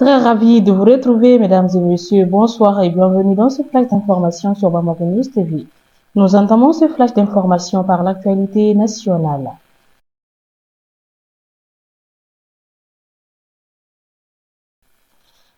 Très ravi de vous retrouver, mesdames et messieurs. Bonsoir et bienvenue dans ce flash d'information sur Bamako News TV. Nous entamons ce flash d'information par l'actualité nationale.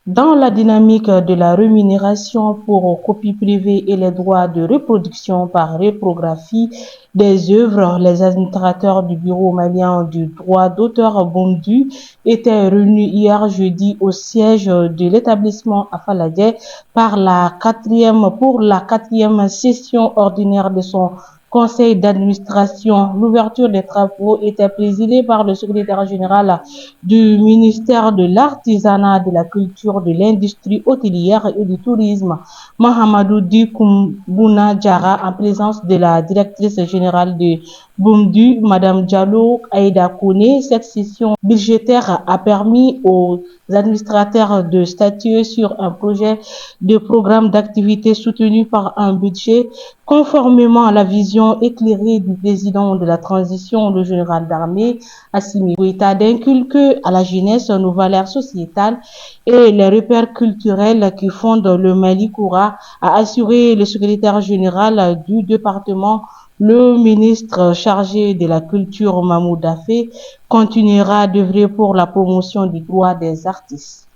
Dans la dynamique de la rémunération pour copie privée et les droits de reproduction par reprographie des œuvres, les administrateurs du Bureau malien du droit d'auteur Bondu étaient réunis hier jeudi au siège de l'établissement à Faladé pour la quatrième session ordinaire de son conseil d'administration. L'ouverture des travaux était présidée par le secrétaire général du ministère de l'Artisanat, de la Culture, de l'Industrie hôtelière et du Tourisme, Mahamadou Dikoumbouna Diara, en présence de la directrice générale de Bondu, Madame Diallo Aïda Kone. Cette session budgétaire a permis aux administrateurs de statuer sur un projet de programme d'activité soutenu par un budget conformément à la vision éclairée du président de la transition, le général d'armée Assimi Goïta, d'inculquer à la jeunesse nos valeurs sociétales et les repères culturels qui fondent le Mali Koura, a assuré le secrétaire général du département. Le ministre chargé de la culture, Mahmoud Dafé, continuera d'œuvrer pour la promotion des droits des artistes.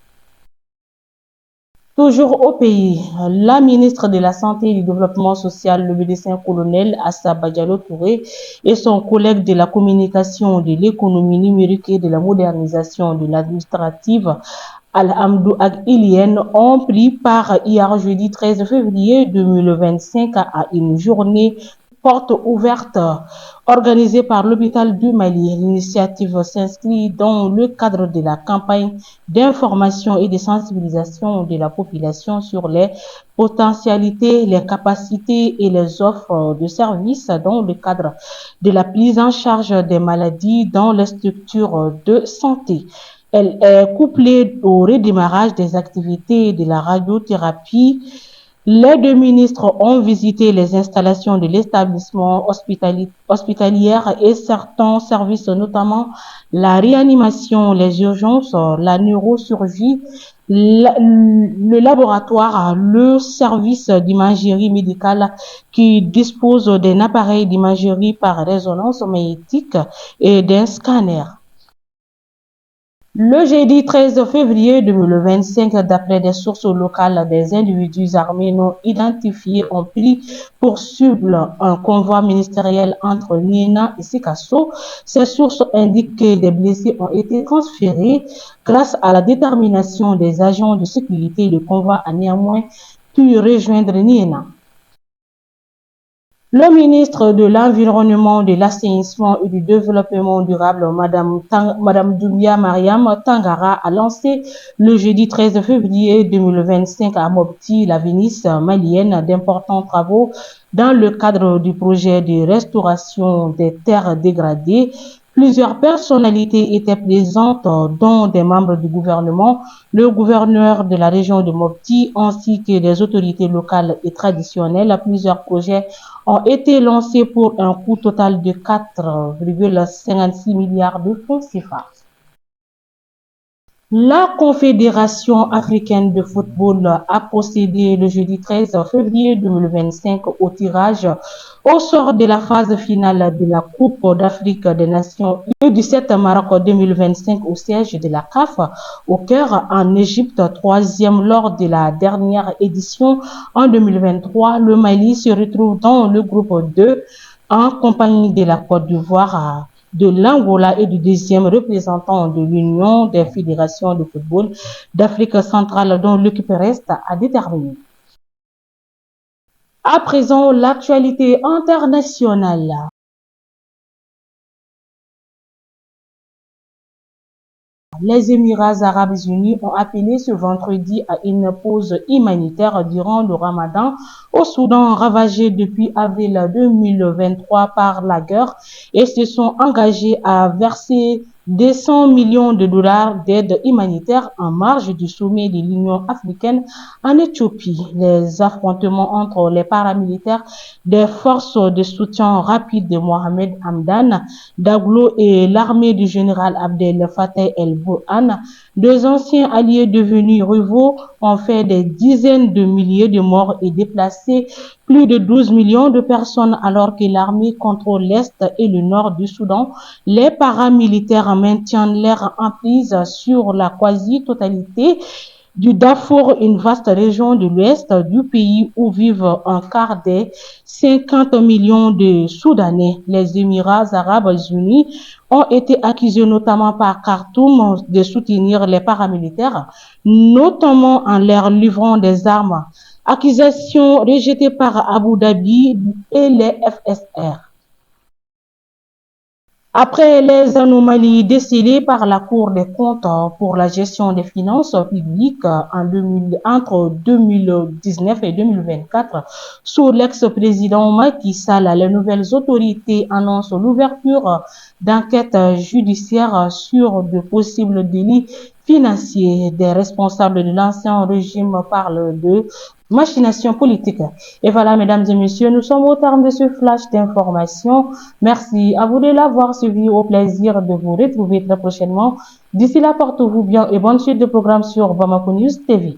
Toujours au pays, la ministre de la Santé et du Développement social, le médecin-colonel Assa Badialo Touré, et son collègue de la communication, de l'économie numérique et de la modernisation de l'administrative, Al-Hamdou Ag-Ilienne, ont pris part hier jeudi 13 février 2025 à une journée porte ouverte organisée par l'hôpital du Mali. L'initiative s'inscrit dans le cadre de la campagne d'information et de sensibilisation de la population sur les potentialités, les capacités et les offres de services dans le cadre de la prise en charge des maladies dans les structures de santé. Elle est couplée au redémarrage des activités de la radiothérapie. Les deux ministres ont visité les installations de l'établissement hospitalier et certains services, notamment la réanimation, les urgences, la neurochirurgie, le laboratoire, le service d'imagerie médicale qui dispose d'un appareil d'imagerie par résonance magnétique et d'un scanner. Le jeudi 13 février 2025, d'après des sources locales, des individus armés non identifiés ont pris pour cible un convoi ministériel entre Niena et Sikasso. Ces sources indiquent que des blessés ont été transférés. Grâce à la détermination des agents de sécurité, le convoi a néanmoins pu rejoindre Niena. Le ministre de l'Environnement, de l'Assainissement et du Développement durable, Madame Doumbia Mariam Tangara, a lancé le jeudi 13 février 2025 à Mopti, la Vénice malienne, d'importants travaux dans le cadre du projet de restauration des terres dégradées. Plusieurs personnalités étaient présentes, dont des membres du gouvernement, le gouverneur de la région de Mopti, ainsi que des autorités locales et traditionnelles. Plusieurs projets ont été lancés pour un coût total de 4,56 milliards de francs CFA. La Confédération africaine de football a procédé le jeudi 13 février 2025 au tirage au sort de la phase finale de la Coupe d'Afrique des Nations le 17 mars 2025 au siège de la CAF au Caire en Égypte, troisième lors de la dernière édition en 2023. Le Mali se retrouve dans le groupe 2 en compagnie de la Côte d'Ivoire, de l'Angola et du deuxième représentant de l'Union des fédérations de football d'Afrique centrale dont l'équipe reste à déterminer. À présent, l'actualité internationale. Les Émirats arabes unis ont appelé ce vendredi à une pause humanitaire durant le Ramadan au Soudan, ravagé depuis avril 2023 par la guerre, et se sont engagés à verser des 100 millions de dollars d'aide humanitaire en marge du sommet de l'Union africaine en Éthiopie. Les affrontements entre les paramilitaires des forces de soutien rapide de Mohamed Hamdan Daglo et l'armée du général Abdel Fattah el-Burhan, deux anciens alliés devenus rivaux, ont fait des dizaines de milliers de morts et déplacé plus de 12 millions de personnes alors que l'armée contrôle l'Est et le Nord du Soudan. Les paramilitaires maintiennent leur emprise sur la quasi-totalité du Darfour, une vaste région de l'ouest du pays où vivent un quart des 50 millions de Soudanais. Les Émirats arabes unis ont été accusés notamment par Khartoum de soutenir les paramilitaires, notamment en leur livrant des armes. Accusation rejetée par Abu Dhabi et les FSR. Après les anomalies décelées par la Cour des comptes pour la gestion des finances publiques entre 2019 et 2024, sous l'ex-président Macky Sall, les nouvelles autorités annoncent l'ouverture d'enquêtes judiciaires sur de possibles délits financiers. Des responsables de l'ancien régime parlent de machination politique. Et voilà, mesdames et messieurs, nous sommes au terme de ce flash d'information. Merci à vous de l'avoir suivi. Au plaisir de vous retrouver très prochainement. D'ici là, portez-vous bien et bonne suite de programmes sur Bamako News TV.